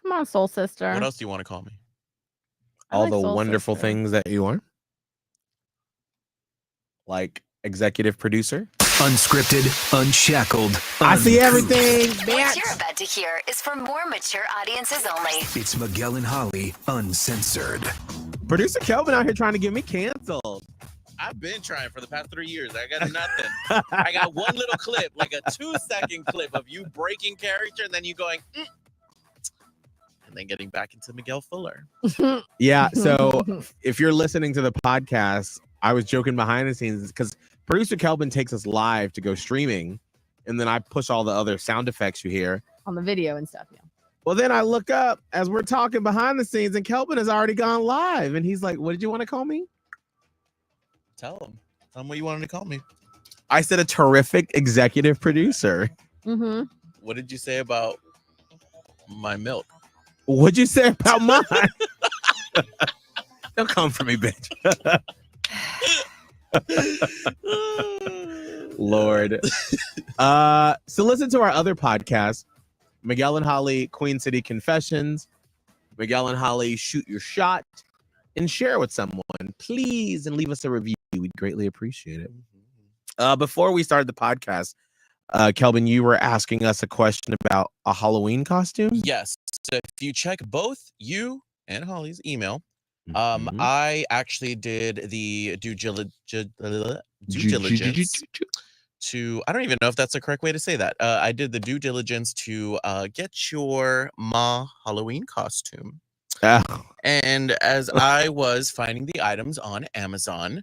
Come on, soul sister. What else do you want to call me? All the wonderful things that you are. Like executive producer. Unscripted, unshackled. I see everything. What you're about to hear is for more mature audiences only. It's Miguel and Holly, Uncensored. Producer Kelvin out here trying to get me canceled. I've been trying for the past 3 years. I got nothing. I got one little clip, like a 2-second clip of you breaking character and then you going, and then getting back into Miguel Fuller. Yeah. So if you're listening to the podcast, I was joking behind the scenes because producer Kelvin takes us live to go streaming. And then I push all the other sound effects you hear on the video and stuff. Yeah. Well, then I look up as we're talking behind the scenes and Kelvin has already gone live. And he's like, what did you want to call me? Tell him what you wanted to call me. I said a terrific executive producer. Mm-hmm. What did you say about my milk? What'd you say about mine? Don't come for me, bitch. Lord. So listen to our other podcast, Miguel and Holly, Queen City Confessions. Miguel and Holly, Shoot Your Shot, and share with someone, please, and leave us a review. We'd greatly appreciate it. Before we started the podcast, Kelvin, you were asking us a question about a Halloween costume? Yes. So if you check both you and Holly's email, I actually did the due diligence to, I don't even know if that's the correct way to say that. I did the due diligence to get your Ma Halloween costume. And as I was finding the items on Amazon,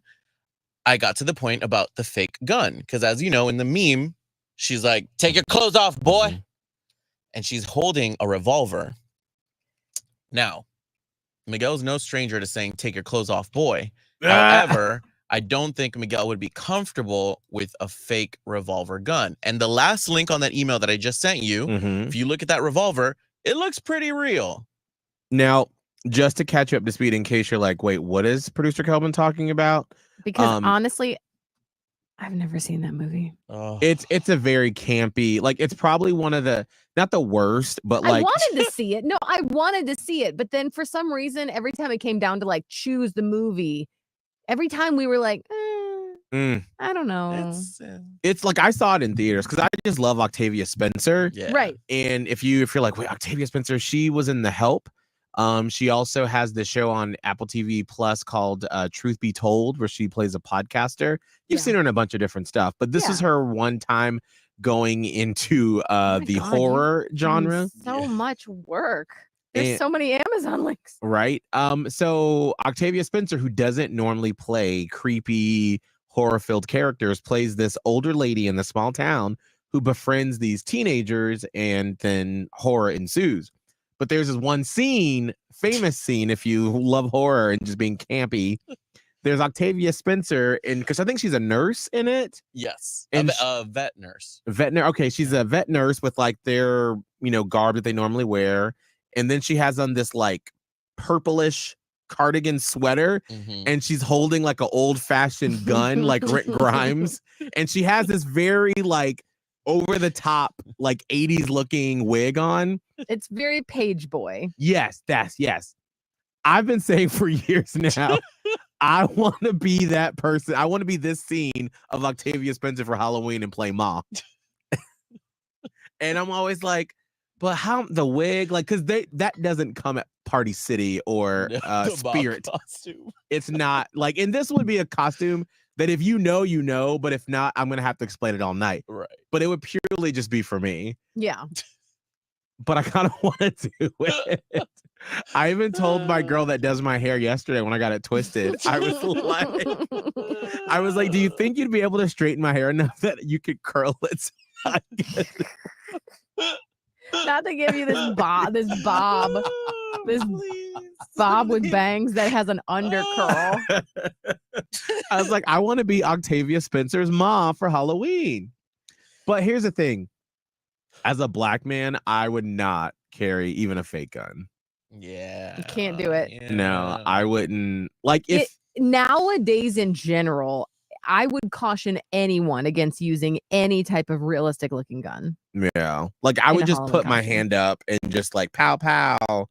I got to the point about the fake gun. Because as you know, in the meme, she's like, take your clothes off, boy. And she's holding a revolver. Now, Miguel's no stranger to saying, take your clothes off, boy. However, I don't think Miguel would be comfortable with a fake revolver gun. And the last link on that email that I just sent you, if you look at that revolver, it looks pretty real. Now, just to catch you up to speed in case you're like, wait, what is producer Kelvin talking about? Because honestly, I've never seen that movie. It's a very campy, like it's probably one of the, not the worst, but like I wanted to see it. No, I wanted to see it. But then for some reason, every time it came down to like choose the movie, every time we were like, I don't know. It's like I saw it in theaters because I just love Octavia Spencer. Yeah. Right. And if you're like, wait, Octavia Spencer, she was in The Help. She also has the show on Apple TV Plus called Truth Be Told, where she plays a podcaster. You've seen her in a bunch of different stuff, but this is her one time going into the horror genre. So much work. There's so many Amazon links. Right. So Octavia Spencer, who doesn't normally play creepy horror-filled characters, plays this older lady in the small town who befriends these teenagers, and then horror ensues. But there's this one scene, famous scene, if you love horror and just being campy. There's Octavia Spencer, and because I think she's a nurse in it. Yes, and a vet nurse. Okay, she's a vet nurse with like their garb that they normally wear, and then she has on this like purplish cardigan sweater, and she's holding like an old-fashioned gun, like Rick Grimes, and she has this very like over the top like 80s looking wig on. It's very page boy. Yes. I've been saying for years now, I want to be that person. I want to be this scene of Octavia Spencer for Halloween and play Ma. And I'm always like, but how the wig, like, because that doesn't come at Party City or Spirit. It's not like, and this would be a costume that if you know, but if not, I'm gonna have to explain it all night. Right. But it would purely just be for me. Yeah. But I kind of want to do it. I even told my girl that does my hair yesterday when I got it twisted. I was like, do you think you'd be able to straighten my hair enough that you could curl it? Not to give you this bob with bangs that has an undercurl. I was like, I want to be Octavia Spencer's mom for Halloween. But here's the thing. As a black man, I would not carry even a fake gun. Yeah. You can't do it. Yeah. No, I wouldn't. Like if nowadays in general, I would caution anyone against using any type of realistic looking gun. Yeah. Like I would just put my hand up and just like pow pow.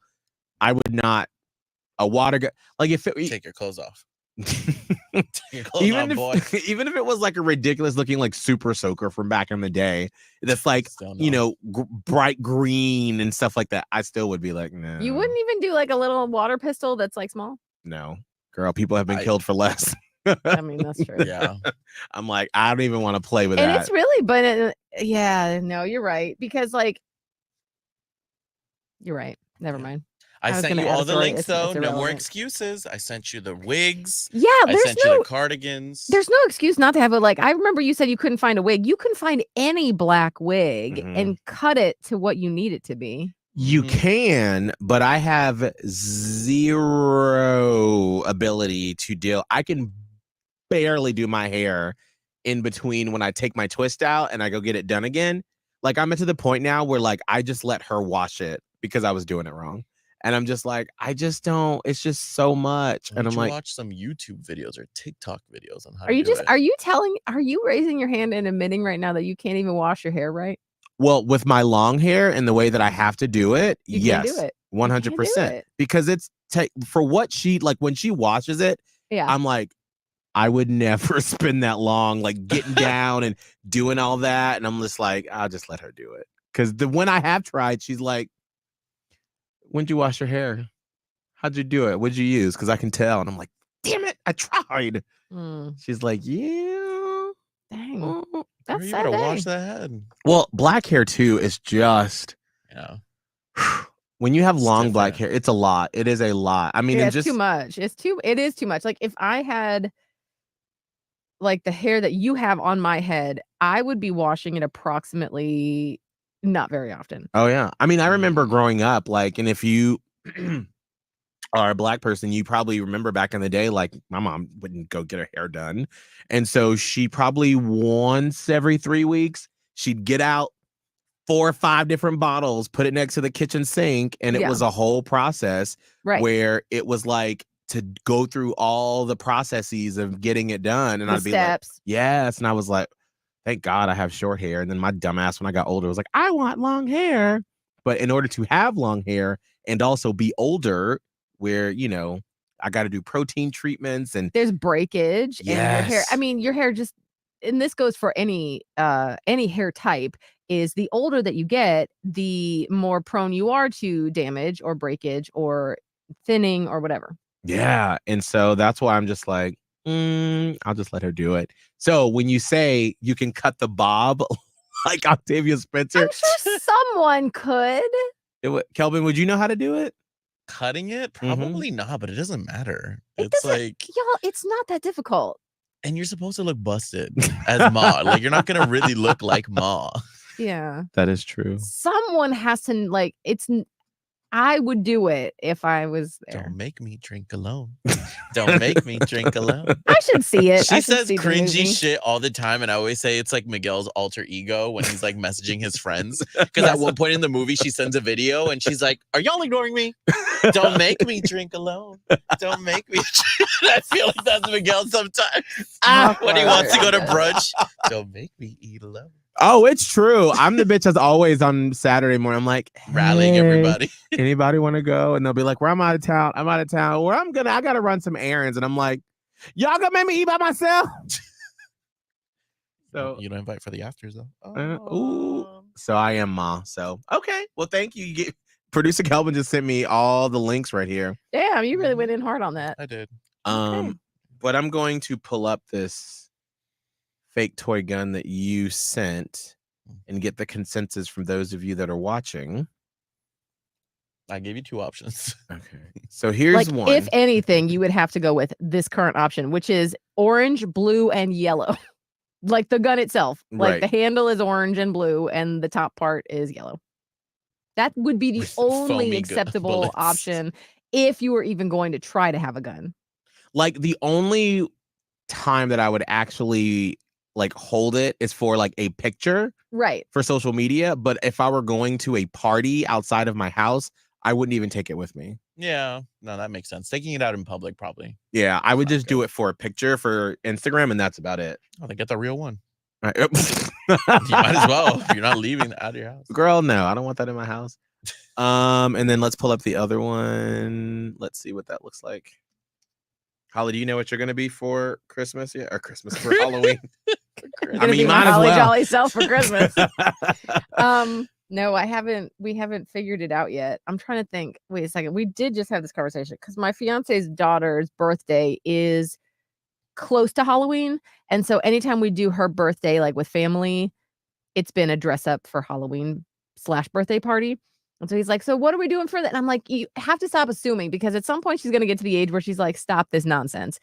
I would not a water gun. Like if it take your clothes off. Even if it was like a ridiculous looking like super soaker from back in the day that's like bright green and stuff like that, I still would be like, no. You wouldn't even do like a little water pistol that's like small? No, girl, people have been killed for less. I mean, that's true. Yeah. I'm like, I don't even want to play with that. And it's really, but yeah, no, you're right. Because like, you're right. Never mind. I sent you all the links, though. No more excuses. I sent you the wigs. Yeah, I sent you the cardigans. There's no excuse not to have it. Like, I remember you said you couldn't find a wig. You can find any black wig and cut it to what you need it to be. You can, but I have zero ability to deal. I can barely do my hair in between when I take my twist out and I go get it done again. Like, I'm to the point now where, like, I just let her wash it because I was doing it wrong. And I'm just like, I just don't. It's just so much. And I'm like, watch some YouTube videos or TikTok videos on how. Are you raising your hand and admitting right now that you can't even wash your hair right? Well, with my long hair and the way that I have to do it, yes, can't do it. 100%. Because it's for what she like when she washes it. Yeah, I'm like, I would never spend that long, like getting down and doing all that. And I'm just like, I'll just let her do it. Because when I have tried, she's like, when'd you wash your hair? How'd you do it? What'd you use? Because I can tell. And I'm like, damn it, I tried. She's like, yeah. Dang. That's you sad. Gotta wash that head. Well, black hair too is just when you have long black hair, it's a lot. It is a lot. I mean, it's too much. It is too much. Like if I had like the hair that you have on my head, I would be washing it approximately not very often. Oh yeah. I mean, I remember growing up, like, and if you are a black person, you probably remember back in the day, like my mom wouldn't go get her hair done. And so she probably once every 3 weeks, she'd get out 4 or 5 different bottles, put it next to the kitchen sink. And it was a whole process where it was like to go through all the processes of getting it done. And I'd be like, yes. And I was like, thank God I have short hair. And then my dumbass, when I got older, was like, I want long hair. But in order to have long hair and also be older, where, you know, I got to do protein treatments and there's breakage in your hair. I mean, your hair just, and this goes for any hair type, is the older that you get, the more prone you are to damage or breakage or thinning or whatever. Yeah. And so that's why I'm just like, I'll just let her do it. So when you say you can cut the bob like Octavia Spencer, I'm sure someone could. Kelvin, would you know how to do it? Cutting it? Probably not, but it doesn't matter. It's like, y'all, it's not that difficult. And you're supposed to look busted as Ma. Like, you're not going to really look like Ma. Yeah. That is true. Someone has to, like, I would do it if I was there. Don't make me drink alone. Don't make me drink alone. I should see it. She says cringy shit all the time, and I always say it's like Miguel's alter ego when he's like messaging his friends. Because at one point in the movie, she sends a video, and she's like, "Are y'all ignoring me? Don't make me drink alone. Don't make me." I feel like that's Miguel sometimes when he wants to go to brunch. Don't make me eat alone. Oh, it's true. I'm the bitch that's always on Saturday morning. I'm like, hey, rallying everybody. Anybody want to go? And they'll be like, "Where I'm out of town. I'm out of town. Or I gotta run some errands." And I'm like, y'all gonna make me eat by myself? So you don't invite for the afters though. Ooh. So I am Ma. So okay. Well, thank you. Producer Kelvin just sent me all the links right here. Damn, you really went in hard on that. I did. Okay. But I'm going to pull up this fake toy gun that you sent and get the consensus from those of you that are watching. I gave you 2 options. Okay. So here's one. If anything, you would have to go with this current option, which is orange, blue, and yellow. Like the gun itself. Like the handle is orange and blue, and the top part is yellow. That would be the only acceptable option if you were even going to try to have a gun. Like the only time that I would actually like hold it is for like a picture, right, for social media. But if I were going to a party outside of my house, I wouldn't even take it with me. Yeah, no, that makes sense. Taking it out in public, probably. Yeah, I would just do it for a picture for Instagram, and that's about it. Oh, they get the real one. Right. You might as well. You're not leaving out of your house. Girl, no, I don't want that in my house. And then let's pull up the other one. Let's see what that looks like. Holly, do you know what you're going to be for Christmas? Yeah, or Christmas for Halloween? I mean, might as well. Jolly self for Christmas. No, I haven't. We haven't figured it out yet. I'm trying to think. Wait a second. We did just have this conversation because my fiance's daughter's birthday is close to Halloween, and so anytime we do her birthday, like with family, it's been a dress up for Halloween / birthday party. And so he's like, so what are we doing for that? And I'm like, you have to stop assuming, because at some point she's going to get to the age where she's like, stop this nonsense.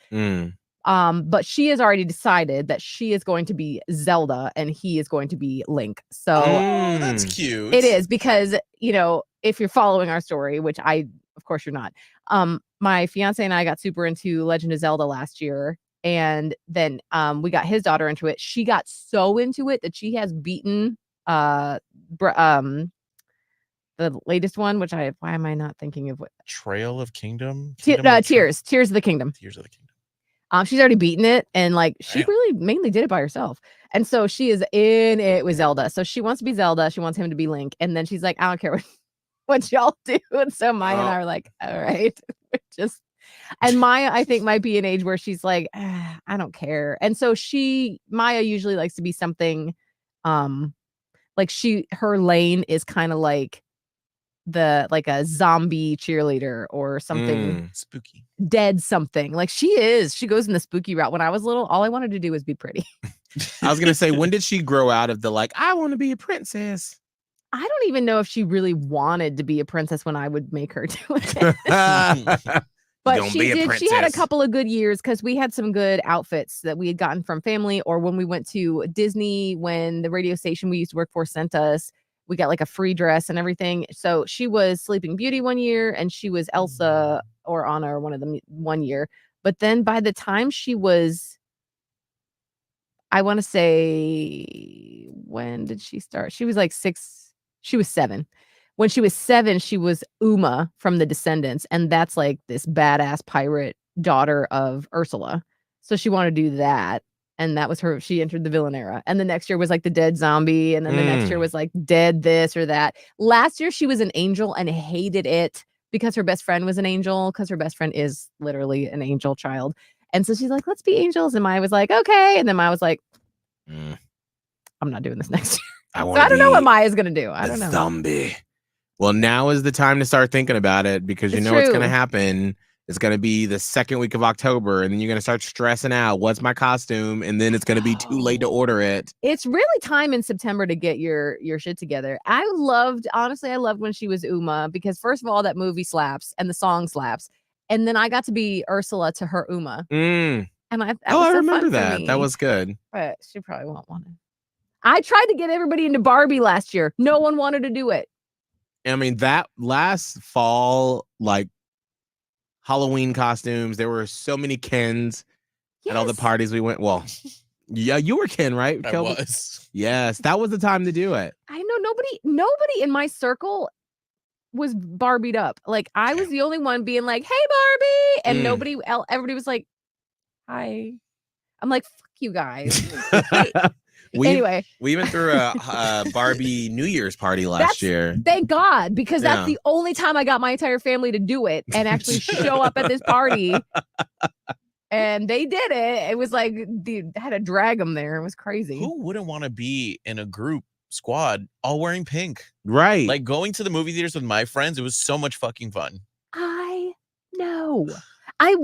But she has already decided that she is going to be Zelda and he is going to be Link. So that's cute. It is, because, you know, if you're following our story, which of course you're not, my fiance and I got super into Legend of Zelda last year. And then we got his daughter into it. She got so into it that she has beaten the latest one, which why am I not thinking of what? Trail of Kingdom? Tears of the Kingdom. Tears of the Kingdom. She's already beaten it, and like she really mainly did it by herself. And so she is in it with Zelda. So she wants to be Zelda. She wants him to be Link. And then she's like, I don't care what y'all do. And so Maya and I are like, all right. And Maya, I think, might be an age where she's like, I don't care. And so Maya usually likes to be something like her lane is kind of like a zombie cheerleader or something spooky, dead something. Like she goes in the spooky route. When I was little, all I wanted to do was be pretty. I was gonna say, when did she grow out of the like, I want to be a princess? I don't even know if she really wanted to be a princess when I would make her do it. But she did. She had a couple of good years because we had some good outfits that we had gotten from family, or when we went to Disney, when the radio station we used to work for sent us, we got like a free dress and everything. So she was Sleeping Beauty one year, and she was Elsa or Anna or one of them one year. But then by the time she was, I want to say, when did she start? She was like 6. She was 7. When she was 7, she was Uma from The Descendants. And that's like this badass pirate daughter of Ursula. So she wanted to do that. And that was she entered the villain era. And the next year was like the dead zombie. And then the next year was like dead this or that. Last year, she was an angel and hated it because her best friend was an angel, because her best friend is literally an angel child. And so she's like, let's be angels. And Maya was like, okay. And then Maya was like, I'm not doing this next year. I don't know what Maya's going to do. I don't know. Zombie. Well, now is the time to start thinking about it, because you know what's going to happen. It's going to be the second week of October, and then you're going to start stressing out, what's my costume? And then it's going to be too late to order it. It's really time in September to get your shit together. Honestly, I loved when she was Uma, because first of all, that movie slaps and the song slaps. And then I got to be Ursula to her Uma. And I remember that. That was good. But she probably won't want it. I tried to get everybody into Barbie last year. No one wanted to do it. I mean, that last fall, like Halloween costumes, there were so many Kens at all the parties we went. Well, yeah, you were Ken, right? I was. Yes, that was the time to do it. I know nobody in my circle was Barbied up. Like I was the only one being like, "Hey, Barbie," and everybody was like, "Hi." I'm like, "Fuck you guys." Anyway, we went through a Barbie New Year's party last year. Thank God, because that's the only time I got my entire family to do it and actually show up at this party. And they did it. It was like, dude, I had to drag them there. It was crazy. Who wouldn't want to be in a group squad all wearing pink? Right. Like going to the movie theaters with my friends. It was so much fucking fun. I know. I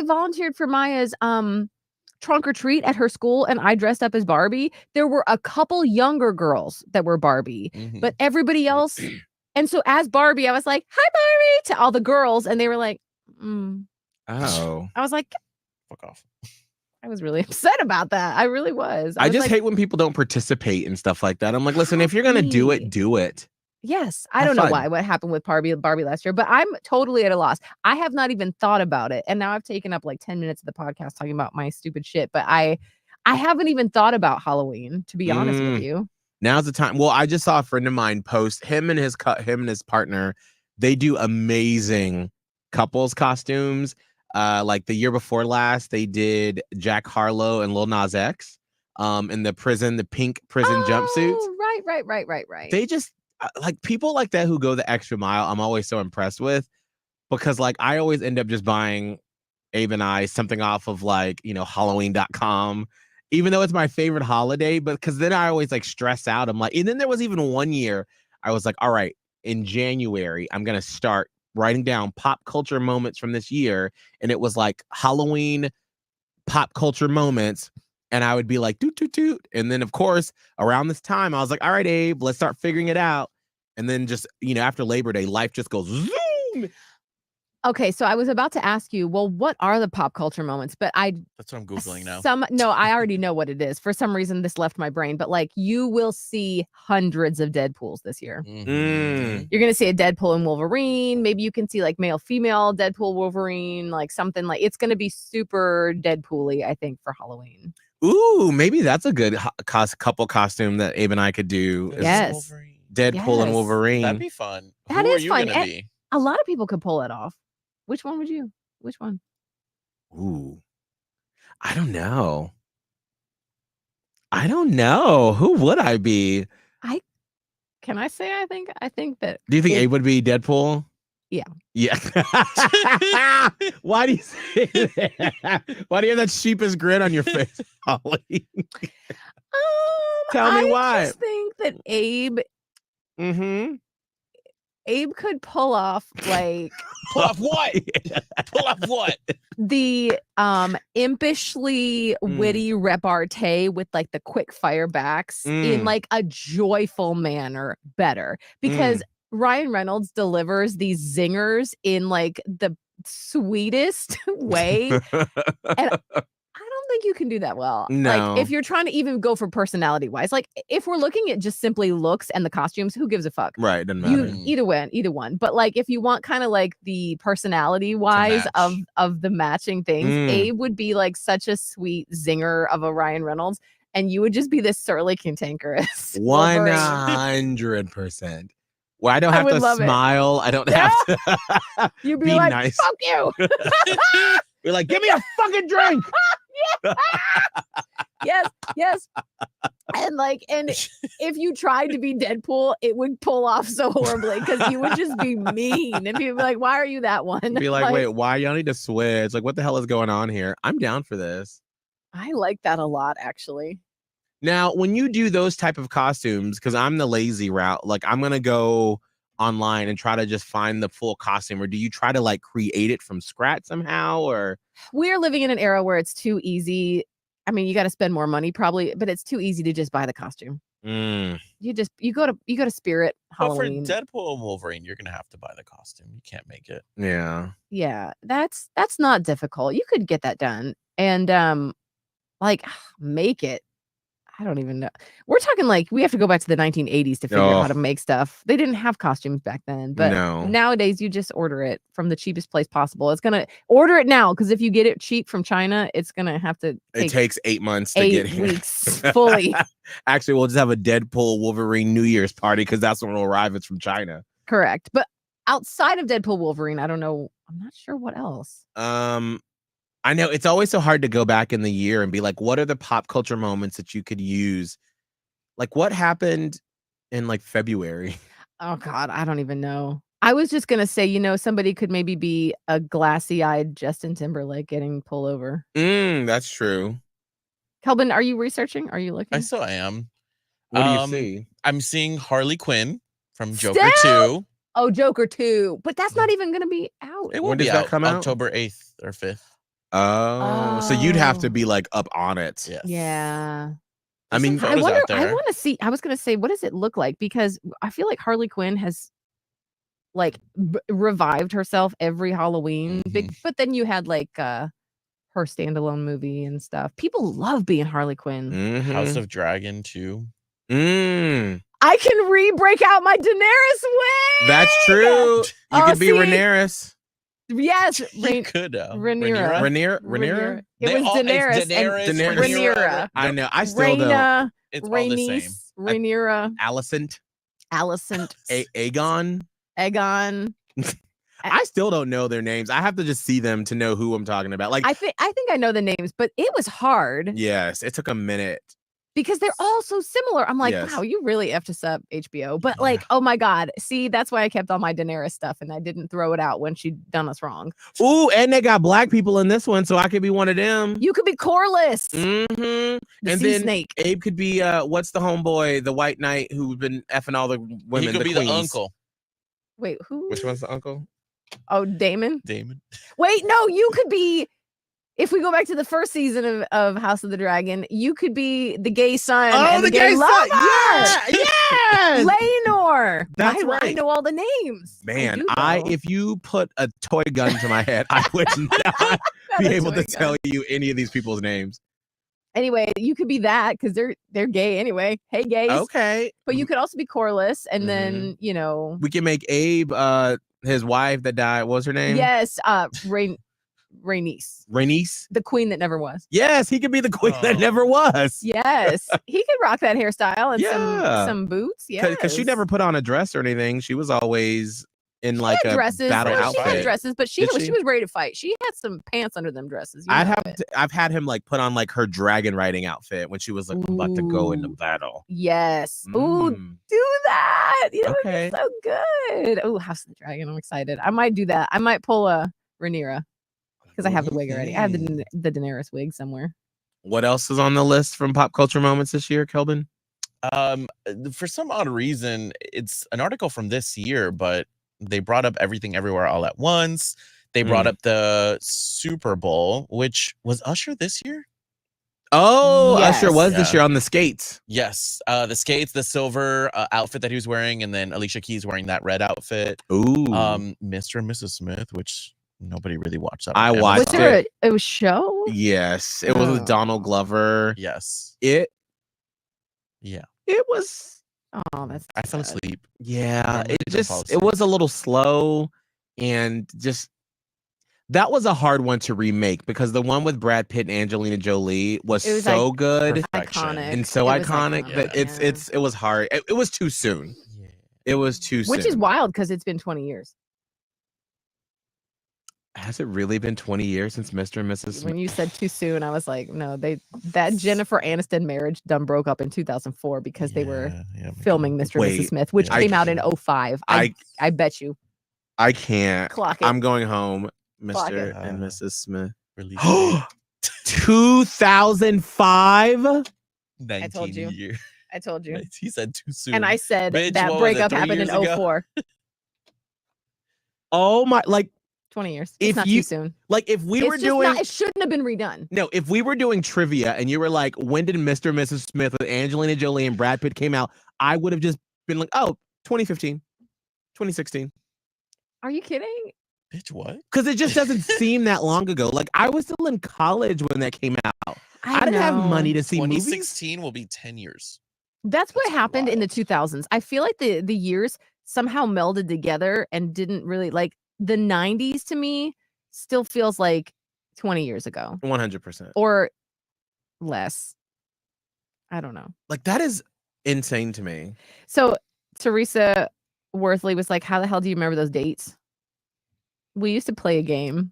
volunteered for Maya's trunk or treat at her school, and I dressed up as Barbie. There were a couple younger girls that were Barbie, but everybody else. And so as Barbie, I was like, "Hi, Barbie," to all the girls, and they were like, "Oh." I was like, "Fuck off." I was really upset about that. I really was. I just hate when people don't participate and stuff like that. I'm like, listen, if you're gonna do it, do it. Yes, I don't know what happened with Barbie last year, but I'm totally at a loss. I have not even thought about it, and now I've taken up like 10 minutes of the podcast talking about my stupid shit. But I haven't even thought about Halloween, to be honest with you. Now's the time. Well, I just saw a friend of mine post him and his partner. They do amazing couples costumes. Like the year before last, they did Jack Harlow and Lil Nas X in the pink prison jumpsuits. Right. They just like people like that who go the extra mile. I'm always so impressed with, because like I always end up just buying Abe and I something off of like, Halloween.com, even though it's my favorite holiday, but because then I always like stress out. I'm like, and then there was even one year I was like, all right, in January, I'm going to start writing down pop culture moments from this year. And it was like Halloween pop culture moments. And I would be like, toot, toot, toot. And then, of course, around this time, I was like, all right, Abe, let's start figuring it out. And then just, after Labor Day, life just goes zoom. Okay, so I was about to ask you, well, what are the pop culture moments? But that's what I'm Googling now. No, I already know what it is. For some reason, this left my brain. But like, you will see hundreds of Deadpools this year. Mm-hmm. You're gonna see a Deadpool and Wolverine. Maybe you can see like male, female Deadpool, Wolverine, like something like. It's gonna be super Deadpool-y, I think, for Halloween. Ooh, maybe that's a good couple costume that Abe and I could do. Yes. Deadpool and Wolverine. That'd be fun. That Who is are you fun. gonna be? A lot of people could pull it off. Which one would you? Which one? Ooh, I don't know. Who would I be? Can I say? I think that. Do you think Abe would be Deadpool? Yeah. Yeah. Why do you say that? Why do you have that sheepish grin on your face, Holly? Tell me why. I just think that Abe. Mm-hmm. Abe could pull off like Pull off what? Pull off what? The impishly witty repartee with like the quick fire backs in like a joyful manner better, because Ryan Reynolds delivers these zingers in like the sweetest way, and I don't think you can do that well. No. Like if you're trying to even go for personality wise, like if we're looking at just simply looks and the costumes, who gives a fuck? Right, doesn't matter. Either one. But like if you want kind of like the personality wise of the matching things, Abe would be like such a sweet zinger of a Ryan Reynolds, and you would just be this surly cantankerous. 100%. Well, I don't have to smile. I don't have to. You'd be like, nice. Fuck you. You're like, give me a fucking drink. Yes. And if you tried to be Deadpool, it would pull off so horribly because you would just be mean. And people would be like, why are you that one? Be like, wait, why? Y'all need to switch. Like, what the hell is going on here? I'm down for this. I like that a lot, actually. Now, when you do those type of costumes, because I'm the lazy route, like I'm going to go online and try to just find the full costume, or do you try to like create it from scratch somehow? Or we're living in an era where it's too easy. I mean, you got to spend more money probably, but it's too easy to just buy the costume. You go to Spirit Halloween. But for Deadpool and Wolverine, you're gonna have to buy the costume. You can't make it. Yeah, that's not difficult. You could get that done and make it. I don't even know. We're talking like we have to go back to the 1980s to figure out how to make stuff. They didn't have costumes back then, but nowadays you just order it from the cheapest place possible. It's gonna order it now, because if you get it cheap from China, it's gonna have to. It takes 8 months to get here. 8 weeks fully. Actually, we'll just have a Deadpool Wolverine New Year's party, because that's when it'll arrive. It's from China. Correct, but outside of Deadpool Wolverine, I don't know. I'm not sure what else. I know it's always so hard to go back in the year and be like, what are the pop culture moments that you could use? Like what happened in like February? Oh God, I don't even know. I was just going to say, somebody could maybe be a glassy-eyed Justin Timberlake getting pulled over. That's true. Kelvin, are you researching? Are you looking? I still am. What do you see? I'm seeing Harley Quinn from Joker 2. Oh, Joker 2. But that's not even going to be out. It won't be out October 8th or 5th. Oh, so you'd have to be like up on it. Yes. Yeah. I mean, I want to see. I was going to say, what does it look like? Because I feel like Harley Quinn has like revived herself every Halloween. But then you had like her standalone movie and stuff. People love being Harley Quinn. House of Dragon 2. I can re-break out my Daenerys wig. That's true. You could be Rhaenyra. Yes, you could. Rhaenyra. It was Daenerys and Rhaenyra. I know. I still don't. It's all the same. Rhaenyra. Alicent. Alicent. Aegon. Aegon. I still don't know their names. I have to just see them to know who I'm talking about. Like I think I know the names, but it was hard. Yes, it took a minute. Because they're all so similar. I'm like, Yes. wow, you really effed us up, HBO. But like, oh my God. See, that's why I kept all my Daenerys stuff and I didn't throw it out when she done us wrong. Ooh, and they got black people in this one, so I could be one of them. You could be Corliss. Mm-hmm. The And sea then snake. Abe could be what's the homeboy, the white knight who's been effing all the women. He could be queens. the uncle. Wait, who? Which one's the uncle? Oh, Damon. Damon. Wait, no, you could be. If we go back to the first season of House of the Dragon, you could be the gay son. Oh, and the gay lover. son. Yeah, yes. Laenor. That's I right. know all the names. Man, I do, though. if you put a toy gun to my head, I would not be Not a able toy to gun. tell you any of these people's names. Anyway, you could be that because they're gay anyway. Hey, gays. Okay. But you could also be Corliss, and Mhm. then We can make Abe his wife that died. What was her name? yes, Rhaenys, Rhaenys. the queen that never was. Yes, he could be the queen that Oh. never was. Yes, he could rock that hairstyle and Yeah. some boots. Yeah, Because she never put on a dress or anything. She was always in like a dresses. battle She had outfit. She had dresses, but she Did she she? was ready to fight. She had some pants under them dresses. You I've know it. had him like put on like her dragon riding outfit when she was like about to go into Ooh. battle. Yes. Ooh, Mm. do that. You know, Okay. so good. Oh, House of the Dragon. I'm excited. I might do that. I might pull a Rhaenyra because I have the wig already. I have the Daenerys wig somewhere. What else is on the list from pop culture moments this year, Kelvin? For some odd reason, it's an article from this year, but they brought up Everything Everywhere All at Once. They brought up the Super Bowl, which was Usher this year. Oh, Usher Yes. was this Yeah. year on the skates. Yes, the skates, the silver outfit that he was wearing, and then Alicia Keys wearing that red outfit. Ooh. Mr. and Mrs. Smith, which nobody really watched that. I on watched Was Amazon. there a show? Yes, it was with Donald Glover. Yes. It was Oh, that's I fell sad. asleep. yeah, really it don't fall just it was a asleep. little slow and just that was a hard one to remake because the one with Brad Pitt and Angelina Jolie was It was, so good Perfection. Iconic. and so It was iconic that yeah. it was hard. It was too soon. Yeah. It was too soon. Which is wild because it's been 20 years. Has it really been 20 years since Mr. and Mrs. Smith? When you said too soon, I was like, no, that Jennifer Aniston marriage done broke up in 2004 because they were Yeah, filming Mr. and Wait, Mrs. Smith, which I came out in can't- 05. I I bet you. I can't. Clock it. I'm going home, Clock Mr. it. and Mrs. Smith. Release date, 2005? 19 told you. years. I told you. He said too soon. And I said Bitch, that what was it, breakup 3 happened in years ago? 04. Oh my, like 20 years. If It's not you- too soon. if we It's were just doing not, it shouldn't have been redone. no, if we were doing trivia and you were like, when did Mr. and Mrs. Smith with Angelina Jolie and Brad Pitt came out? I would have just been like, oh, 2015, 2016. Are you kidding? Bitch, what? Because it just doesn't seem that long ago. Like I was still in college when that came out. I didn't have know. money to see movies. 2016 will be 10 years. That's what That's happened in the wild. 2000s. I feel like the years somehow melded together and didn't really like the 90s to me still feels like 20 years ago 100%. or less. I don't know. Like that is insane to me. So Teresa Worthley was like, how the hell do you remember those dates? We used to play a game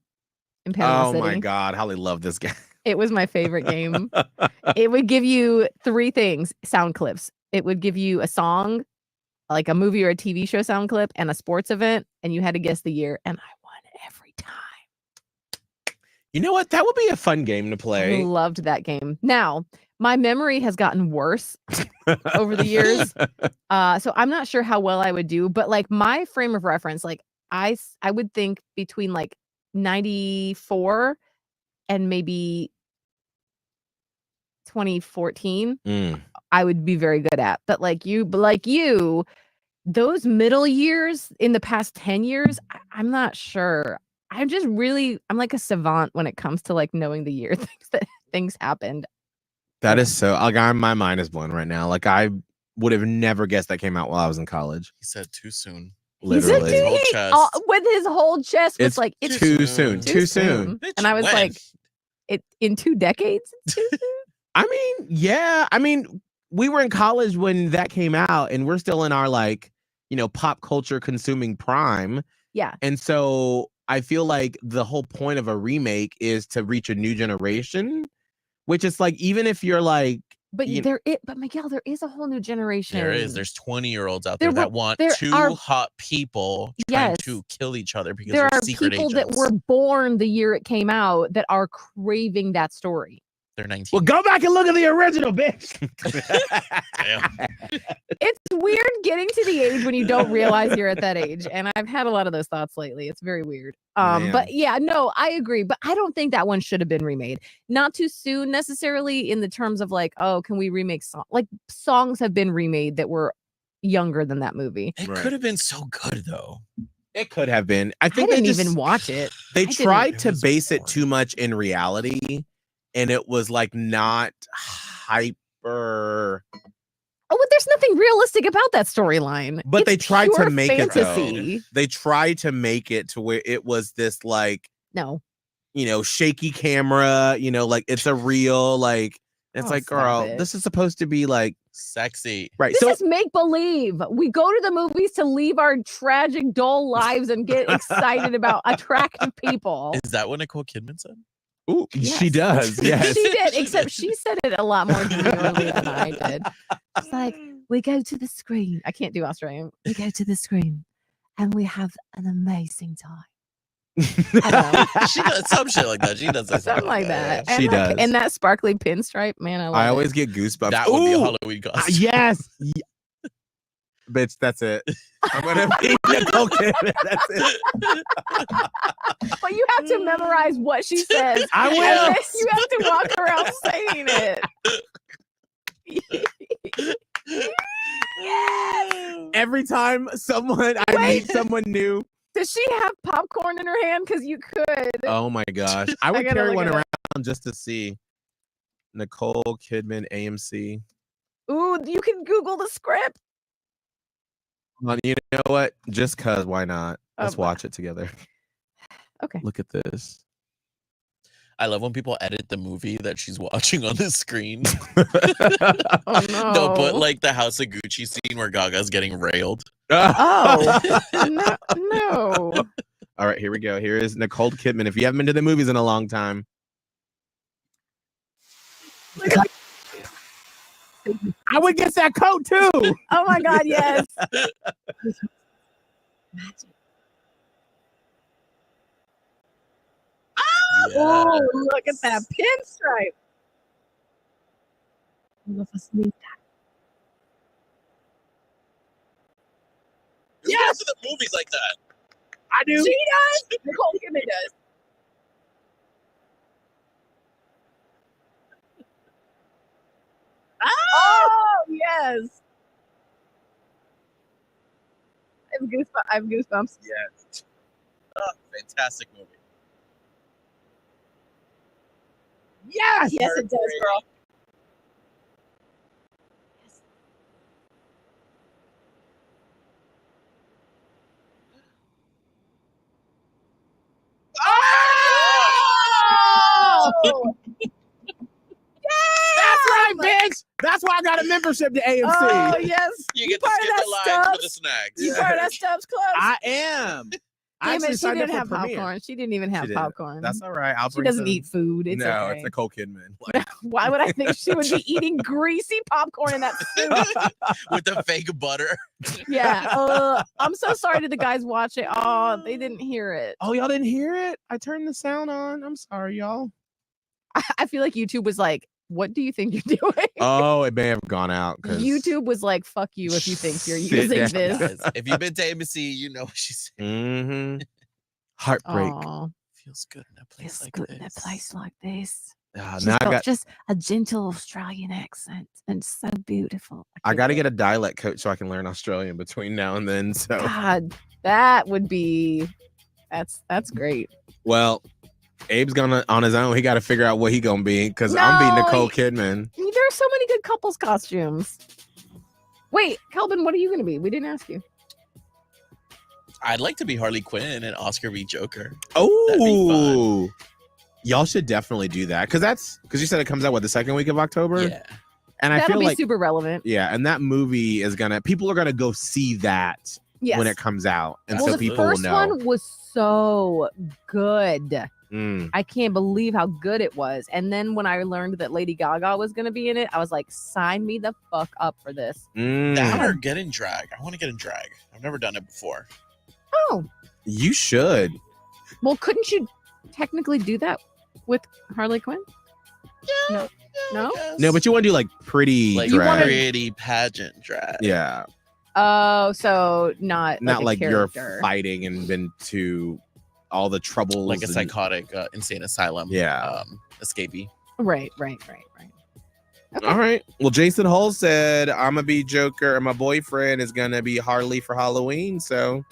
in Panama Oh City. my God, Holly loved this guy. It was my favorite game. It would give you 3 things, sound clips. It would give you a song, like a movie or a TV show sound clip, and a sports event, and you had to guess the year, and I won every time. You know what? That would be a fun game to I play. loved that game. Now, my memory has gotten worse over the years. So I'm not sure how well I would do, but like my frame of reference, like I would think between like 94 and maybe 2014, Mm. I would be very good at. But like you, those middle years in the past 10 years, I'm not sure. I'm like a savant when it comes to like knowing the year things happened. That is so. Like, my mind is blown right now. Like, I would have never guessed that came out while I was in college. He said too soon. Literally, His whole chest. With his whole chest was it's like it's too soon. Too soon. Bitch, And I was when? like, it in 2 decades. It's too soon. I mean, yeah. I mean, we were in college when that came out, and we're still in our like, pop culture consuming prime. Yeah. And so I feel like the whole point of a remake is to reach a new generation, which is like, even if you're like, but but Miguel, there is a whole new generation. There is. There's 20-year-olds out there that want two hot people trying to kill each other because there they're are secret people agents. that were born the year it came out that are craving that story. They're 19. Well, go back and look at the original, bitch. It's weird getting to the age when you don't realize you're at that age. And I've had a lot of those thoughts lately. It's very weird. But yeah, no, I agree. But I don't think that one should have been remade. Not too soon necessarily in the terms of like, oh, can we remake songs? Like songs have been remade that were younger than that movie. It could have been so good though. It could have been. I think I didn't even watch it. They tried to base it too much in reality. And it was like not hyper. Oh, but there's nothing realistic about that storyline. But they tried to make fantasy. it though. They tried to make it to where it was this like shaky camera, like it's a real like it's like, girl, this is supposed to be like sexy. Right. This is make believe. We go to the movies to leave our tragic, dull lives and get excited about attractive people. Is that what Nicole Kidman said? Ooh, yes. She does. Yes. She did, except she said it a lot more demurely than I did. It's like, we go to the screen. I can't do Australian. We go to the screen and we have an amazing time. I don't know. She does some shit like that. She does something like that. She does. And that sparkly pinstripe, man, I love I always get goosebumps. That would be a Halloween costume. Yes. Bitch, that's it. I'm gonna be Nicole Kidman. That's it. But you have to memorize what she says. I will. You have to walk around saying it. Yes. Every time I meet someone new. Does she have popcorn in her hand? Because you could. Oh my gosh. I would carry one around just to see. Nicole Kidman AMC. Ooh, you can Google the script. You know what? Just cause, why not? Let's watch it together. Okay. Look at this. I love when people edit the movie that she's watching on the screen. Oh no! They'll put like the House of Gucci scene where Gaga's getting railed. Oh no! All right, here we go. Here is Nicole Kidman. If you haven't been to the movies in a long time. I would get that coat too. Oh my God, yes. Yes. Oh, look at that pinstripe. All of us need that. Yes, the movies like that. I do. She does. Nicole Kidman does. Oh yes. I have goosebumps. Yes. Oh, fantastic movie. Yes. Yes, it does, girl. Yes. Oh! That's right, bitch. That's why I got a membership to AMC. Oh yes. You get to skip the lines for the snacks. You part of that Stubbs Club. I am. Damn it, she didn't have popcorn. She didn't even have popcorn. That's all right. She doesn't eat food. It's no, okay. it's Nicole Kidman. Like, why would I think she would be eating greasy popcorn in that suit? With the fake butter. Yeah. I'm so sorry to the guys watching. Oh, they didn't hear it. oh, y'all didn't hear it? I turned the sound on. I'm sorry, y'all. I feel like YouTube was like, what do you think you're doing? Oh, it may have gone out. YouTube was like, fuck you if you think you're using this. If you've been to AMC, you know what she's saying. Mm-hmm. Heartbreak. Aww. Feels good in a place Feels like good this. in a place like this. Now I got just a gentle Australian accent and so beautiful. I got to get a dialect coach so I can learn Australian between now and then. So God, that would be that's great. Well, Abe's gonna on his own. He got to figure out what he gonna be because I'm being Nicole Kidman. There are so many good couples costumes. Wait, Kelvin, what are you gonna be? We didn't ask you. I'd like to be Harley Quinn and Oscar be Joker. Oh, y'all should definitely do that because you said it comes out the second week of October. Yeah, and I That'll feel be like super relevant. Yeah, and that movie is people are gonna go see that Yes. when it comes out, and Well, so the people will first know. one was so good. Mm. I can't believe how good it was. And then when I learned that Lady Gaga was going to be in it, I was like, sign me the fuck up for this. That or get in drag. I want to get in drag. I've never done it before. Oh, You should. well, couldn't you technically do that with Harley Quinn? No. No? No, but you want to do like pretty like drag. pretty pageant drag. Yeah, Oh, so not like a you're character. fighting and been to all the troubles. Like a and- psychotic insane asylum. Yeah. Escapee. Right. Okay. All right. Well, Jason Hull said, I'm going to be Joker and my boyfriend is going to be Harley for Halloween. So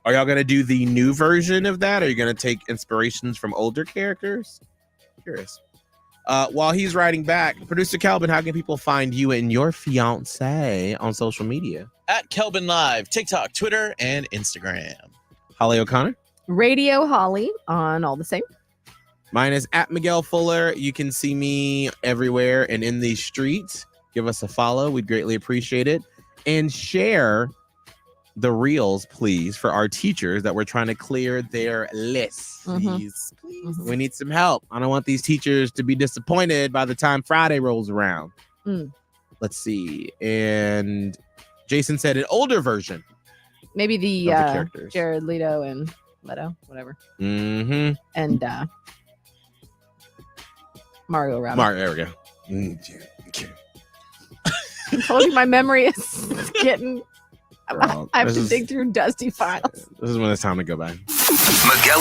are y'all going to do the new version of that? Are you going to take inspirations from older characters? Curious. While he's writing back, producer Calvin, how can people find you and your fiance on social media? At Kelvin Live, TikTok, Twitter, and Instagram. Holly O'Connor? Radio Holly on all the same. Mine is at Miguel Fuller. You can see me everywhere and in the streets. Give us a follow. We'd greatly appreciate it. And share the reels, please, for our teachers that we're trying to clear their lists. Please. We need some help. I don't want these teachers to be disappointed by the time Friday rolls around. Let's see. And Jason said an older version. Maybe the characters. Jared Leto and Leto, whatever. Mm-hmm. And Mario Robbie. There we go. I told you my memory is getting. Girl, I have this to is- dig through dusty files. This is when it's time to go by. Miguel